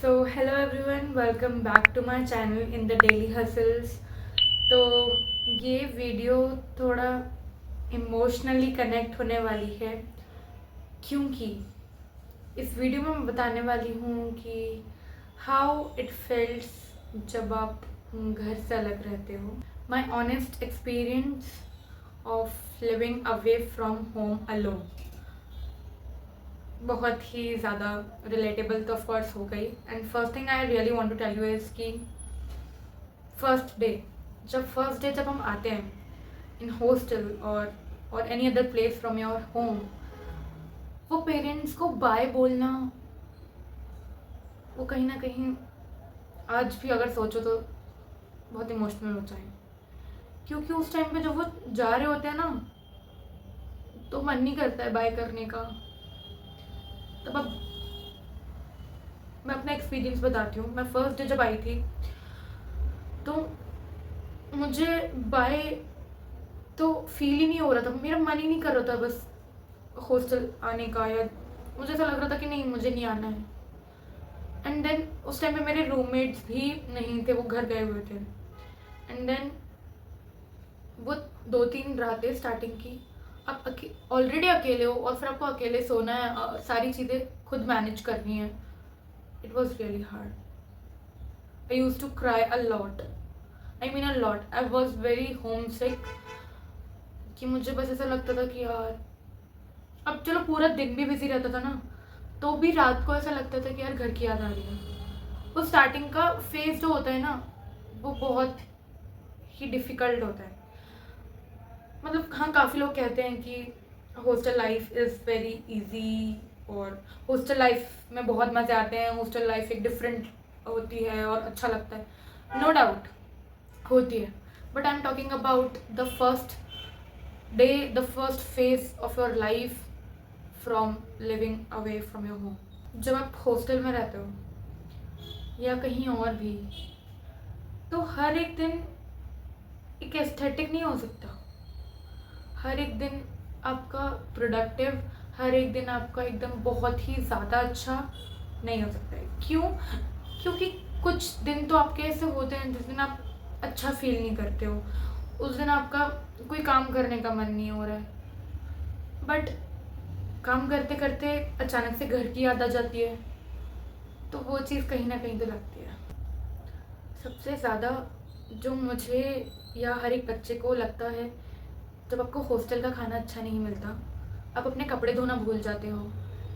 So hello everyone, welcome back to my channel in the daily hustles. तो ये video थोड़ा emotionally connect होने वाली है, क्योंकि इस वीडियो में मैं बताने वाली हूँ कि हाउ इट फेल्स जब आप घर से अलग रहते हो। My honest experience of living away from home alone. बहुत ही ज़्यादा रिलेटेबल तो ऑफकोर्स हो गई। And first thing I really want to tell you is कि फर्स्ट डे जब हम आते हैं इन हॉस्टल और any other place from your home, वो पेरेंट्स को बाय बोलना, वो कहीं ना कहीं आज भी अगर सोचो तो बहुत इमोशनल होता है। क्योंकि उस टाइम पे जब वो जा रहे होते हैं ना, तो मन नहीं करता है बाय करने का। तब अब मैं अपना एक्सपीरियंस बताती हूँ। मैं फर्स्ट डे जब आई थी तो मुझे बाय तो फील ही नहीं हो रहा था, मेरा मन ही नहीं कर रहा था बस हॉस्टल आने का, या मुझे ऐसा लग रहा था कि नहीं, मुझे नहीं आना है। एंड देन उस टाइम पे मेरे रूममेट्स भी नहीं थे, वो घर गए हुए थे। एंड देन वो 2-3 रातें स्टार्टिंग की, आप ऑलरेडी अकेले हो और फिर आपको अकेले सोना है, सारी चीज़ें खुद मैनेज करनी है। It was really hard. I use to cry a lot, I mean a lot. I was very home sick, कि मुझे बस ऐसा लगता था कि यार, अब चलो पूरा दिन भी बिजी रहता था ना, तो भी रात को ऐसा लगता था कि यार घर की याद आ रही है। वो स्टार्टिंग का फेज जो होता है ना, वो बहुत ही डिफ़िकल्ट होता है। मतलब हाँ, काफ़ी लोग कहते हैं कि hostel life is very easy, और हॉस्टल लाइफ में बहुत मज़े आते हैं, हॉस्टल लाइफ एक डिफरेंट होती है और अच्छा लगता है। नो डाउट होती है, but I am talking about the first day, the first phase of your life from living away from your home. जब आप हॉस्टल में रहते हो या कहीं और भी, तो हर एक दिन एक एस्थेटिक नहीं हो सकता। हर एक दिन आपका प्रोडक्टिव, हर एक दिन आपका एकदम बहुत ही ज़्यादा अच्छा नहीं हो सकता है। क्यों? क्योंकि कुछ दिन तो आपके ऐसे होते हैं जिस दिन आप अच्छा फील नहीं करते हो, उस दिन आपका कोई काम करने का मन नहीं हो रहा है, बट काम करते करते अचानक से घर की याद आ जाती है, तो वो चीज़ कहीं ना कहीं तो लगती है। सबसे ज़्यादा जो मुझे या हर एक बच्चे को लगता है, जब आपको हॉस्टल का खाना अच्छा नहीं मिलता, आप अपने कपड़े धोना भूल जाते हो,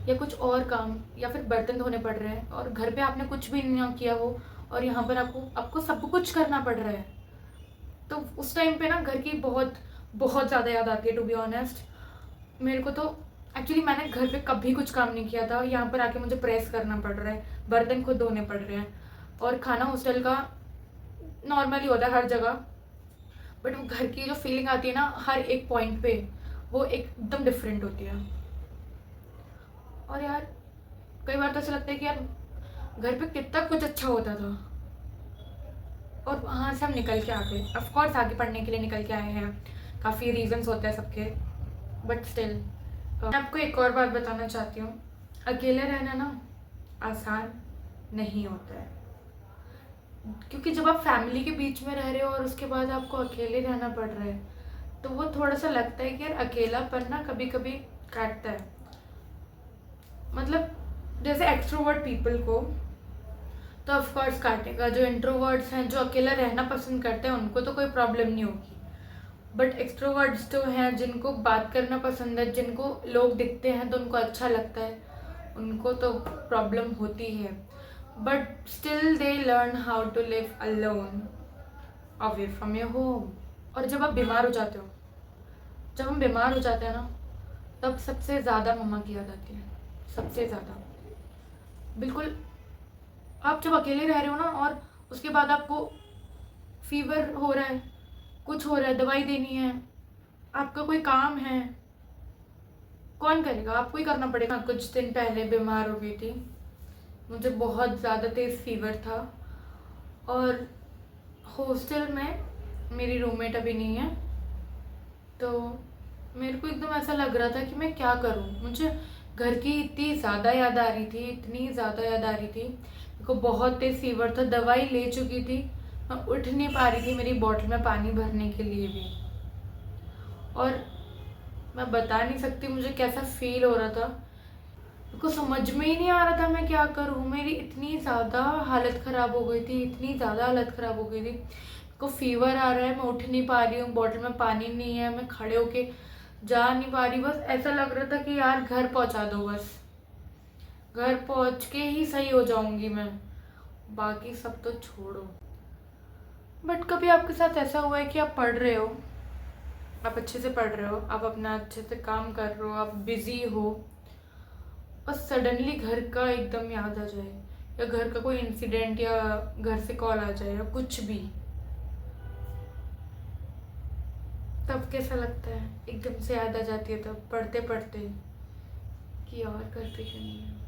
या कुछ और काम, या फिर बर्तन धोने पड़ रहे हैं और घर पे आपने कुछ भी नहीं किया हो, और यहाँ पर आपको आपको सब कुछ करना पड़ रहा है। तो उस टाइम पे ना घर की बहुत बहुत ज़्यादा याद आती है, टू बी ऑनेस्ट। मेरे को तो एक्चुअली मैंने घर पे कभी कुछ काम नहीं किया था, यहाँ पर आके मुझे प्रेस करना पड़ रहा है, बर्तन खुद धोने पड़ रहे हैं, और खाना हॉस्टल का नॉर्मली होता है हर जगह, बट वो घर की जो फीलिंग आती है ना हर एक पॉइंट पे, वो एकदम डिफरेंट होती है। और यार, कई बार तो ऐसा लगता है कि यार घर पे कितना कुछ अच्छा होता था, और वहाँ से हम निकल के आ गए। ऑफकोर्स आगे पढ़ने के लिए निकल के आए हैं, काफ़ी रीजंस होते हैं सबके, बट स्टिल मैं आपको एक और बात बताना चाहती हूँ। अकेले रहना ना आसान नहीं होता है, क्योंकि जब आप फैमिली के बीच में रह रहे हो और उसके बाद आपको अकेले रहना पड़ रहा है, तो वो थोड़ा सा लगता है कि यार अकेलापन ना कभी कभी काटता है। मतलब जैसे एक्सट्रोवर्ट पीपल को तो ऑफकोर्स काटेगा, जो इंट्रोवर्ट्स हैं, जो अकेला रहना पसंद करते हैं, उनको तो कोई प्रॉब्लम नहीं होगी। बट एक्सट्रोवर्ट्स जो हैं, जिनको बात करना पसंद है, जिनको लोग दिखते हैं तो उनको अच्छा लगता है, उनको तो प्रॉब्लम होती है। But still they learn how to live alone away from your home. और जब आप बीमार हो जाते हो, जब हम बीमार हो जाते हैं ना, तब सबसे ज़्यादा मम्मा की याद आती है, सबसे ज़्यादा। बिल्कुल, आप जब अकेले रह रहे हो ना, और उसके बाद आपको फीवर हो रहा है, कुछ हो रहा है, दवाई देनी है, आपका कोई काम है, कौन करेगा? आपको ही करना पड़ेगा। कुछ दिन पहले बीमार हो गई थी, मुझे बहुत ज़्यादा तेज़ फीवर था, और हॉस्टल में मेरी रूममेट अभी नहीं है, तो मेरे को एकदम ऐसा लग रहा था कि मैं क्या करूं। मुझे घर की इतनी ज़्यादा याद आ रही थी, इतनी ज़्यादा याद आ रही थी मेरे को बहुत तेज फीवर था, दवाई ले चुकी थी, मैं उठ नहीं पा रही थी मेरी बॉटल में पानी भरने के लिए भी। और मैं बता नहीं सकती मुझे कैसा फील हो रहा था, मेरे को समझ में ही नहीं आ रहा था मैं क्या करूँ। मेरी इतनी ज़्यादा हालत ख़राब हो गई थी, इतनी ज़्यादा हालत ख़राब हो गई थी। मेरे को फीवर आ रहा है, मैं उठ नहीं पा रही हूँ, बॉटल में पानी नहीं है, मैं खड़े होके जा नहीं पा रही। बस ऐसा लग रहा था कि यार घर पहुँचा दो, बस घर पहुँच के ही सही हो जाऊँगी मैं, बाकी सब तो छोड़ो। बट कभी आपके साथ ऐसा हुआ है कि आप पढ़ रहे हो, आप अच्छे से पढ़ रहे हो, आप अपना अच्छे से काम कर रहे हो, आप बिजी हो, और सडनली घर का एकदम याद आ जाए, या घर का कोई इंसिडेंट, या घर से कॉल आ जाए, या कुछ भी, तब कैसा लगता है? एकदम से याद आ जाती है तब पढ़ते पढ़ते कि यार घर पे क्यों नहीं है।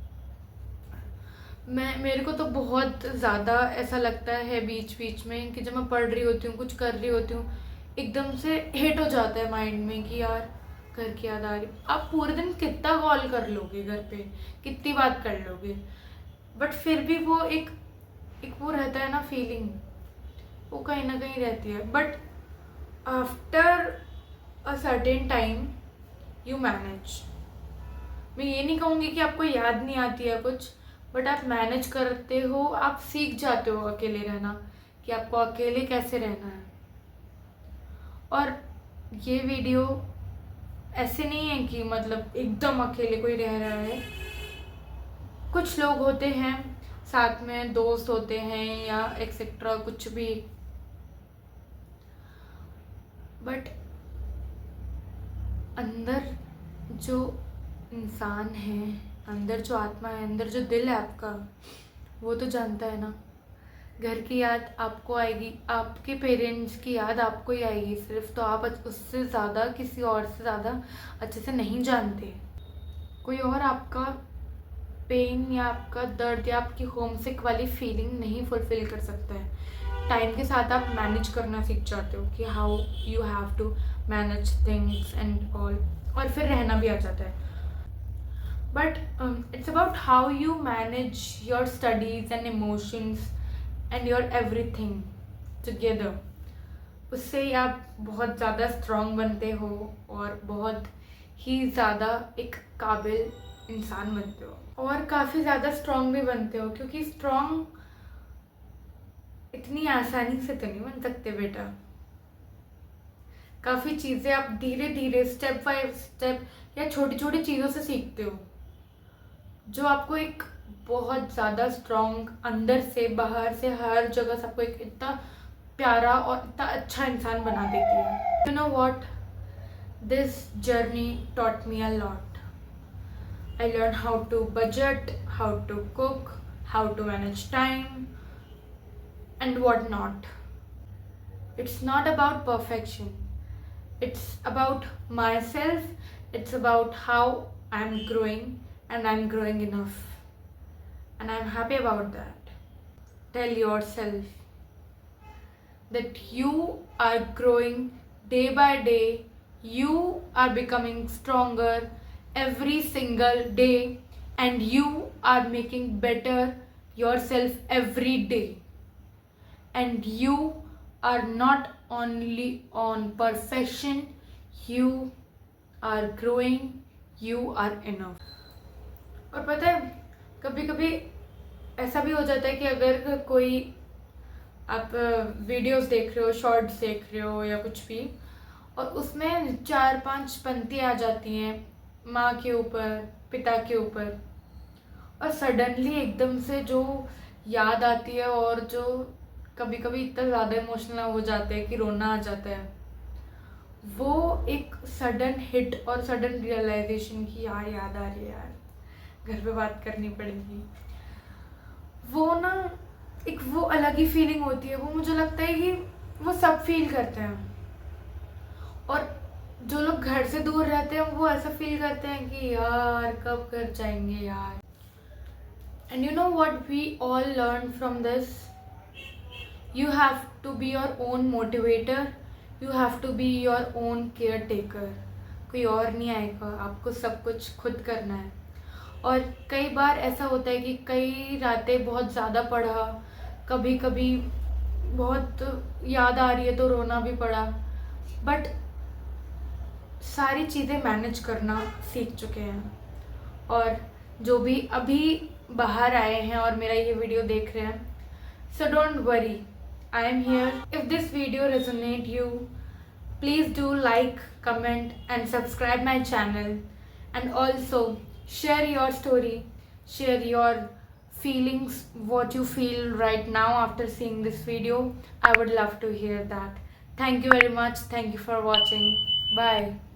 मेरे को तो बहुत ज़्यादा ऐसा लगता है बीच बीच में कि जब मैं पढ़ रही होती हूँ, कुछ कर रही होती हूँ, एकदम से हिट हो जाता है माइंड में कि यार घर की याद आ रही। आप पूरे दिन कितना कॉल कर लोगे घर पे, कितनी बात कर लोगे, बट फिर भी वो एक वो रहता है ना फीलिंग, वो कहीं ना कहीं रहती है। But after a certain time you manage. मैं ये नहीं कहूँगी कि आपको याद नहीं आती है कुछ, बट आप मैनेज करते हो, आप सीख जाते हो अकेले रहना, कि आपको अकेले कैसे रहना है। और ये वीडियो ऐसे नहीं है कि मतलब एकदम अकेले कोई रह रहा है, कुछ लोग होते हैं साथ में, दोस्त होते हैं या एक्सेट्रा कुछ भी, बट अंदर जो इंसान है, अंदर जो आत्मा है, अंदर जो दिल है आपका, वो तो जानता है ना। घर की याद आपको आएगी, आपके पेरेंट्स की याद आपको ही आएगी सिर्फ, तो आप उससे ज़्यादा, किसी और से ज़्यादा अच्छे से नहीं जानते। कोई और आपका पेन या आपका दर्द या आपकी होमसिक वाली फीलिंग नहीं फुलफिल कर सकता है। टाइम के साथ आप मैनेज करना सीख जाते हो कि how you have to manage things and all, और फिर रहना भी आ जाता है। But it's about how you manage your studies and emotions and your everything together. उससे ही आप बहुत ज़्यादा स्ट्रॉन्ग बनते हो और बहुत ही ज़्यादा एक काबिल इंसान बनते हो, और काफ़ी ज़्यादा स्ट्रॉन्ग भी बनते हो, क्योंकि स्ट्रॉन्ग इतनी आसानी से तो नहीं बन सकते बेटा। काफ़ी चीज़ें आप धीरे धीरे, स्टेप बाय स्टेप, या छोटी छोटी चीज़ों से सीखते हो, जो आपको एक बहुत ज़्यादा स्ट्रॉन्ग, अंदर से बाहर से हर जगह सबको एक इतना प्यारा और इतना अच्छा इंसान बना देती है। You know what, this journey taught me a lot. I learned how to budget, how to cook, how to manage time, and what not. It's not about perfection. It's about myself. It's about how I'm growing, and I'm growing enough. And I'm happy about that. Tell yourself that you are growing day by day. You are becoming stronger every single day, and you are making better yourself every day, and you are not only on perfection, you are growing, you are enough. और पता है कभी कभी ऐसा भी हो जाता है कि अगर कोई आप वीडियोस देख रहे हो, शॉर्ट्स देख रहे हो या कुछ भी, और उसमें 4-5 पंक्ति आ जाती हैं माँ के ऊपर, पिता के ऊपर, और सडनली एकदम से जो याद आती है, और जो कभी कभी इतना ज़्यादा इमोशनल हो जाते हैं कि रोना आ जाता है, वो एक सडन हिट और सडन रियलाइजेशन की यार याद आ रही है, यार घर पे बात करनी पड़ेगी, वो ना एक वो अलग ही फीलिंग होती है। वो मुझे लगता है कि वो सब फील करते हैं, और जो लोग घर से दूर रहते हैं वो ऐसा फील करते हैं कि यार कब घर जाएंगे यार। And you know what we all learn from this, you have to be your own motivator, you have to be your own caretaker. कोई और नहीं आएगा, आपको सब कुछ खुद करना है। और कई बार ऐसा होता है कि कई रातें बहुत ज़्यादा पढ़ा, कभी कभी बहुत याद आ रही है तो रोना भी पड़ा, बट सारी चीज़ें मैनेज करना सीख चुके हैं। और जो भी अभी बाहर आए हैं और मेरा ये वीडियो देख रहे हैं, so don't worry, I am here. If this video resonate you, please do like, comment and subscribe my channel, and also share your story, share your feelings, what you feel right now after seeing this video. I would love to hear that. Thank you very much. Thank you for watching. Bye.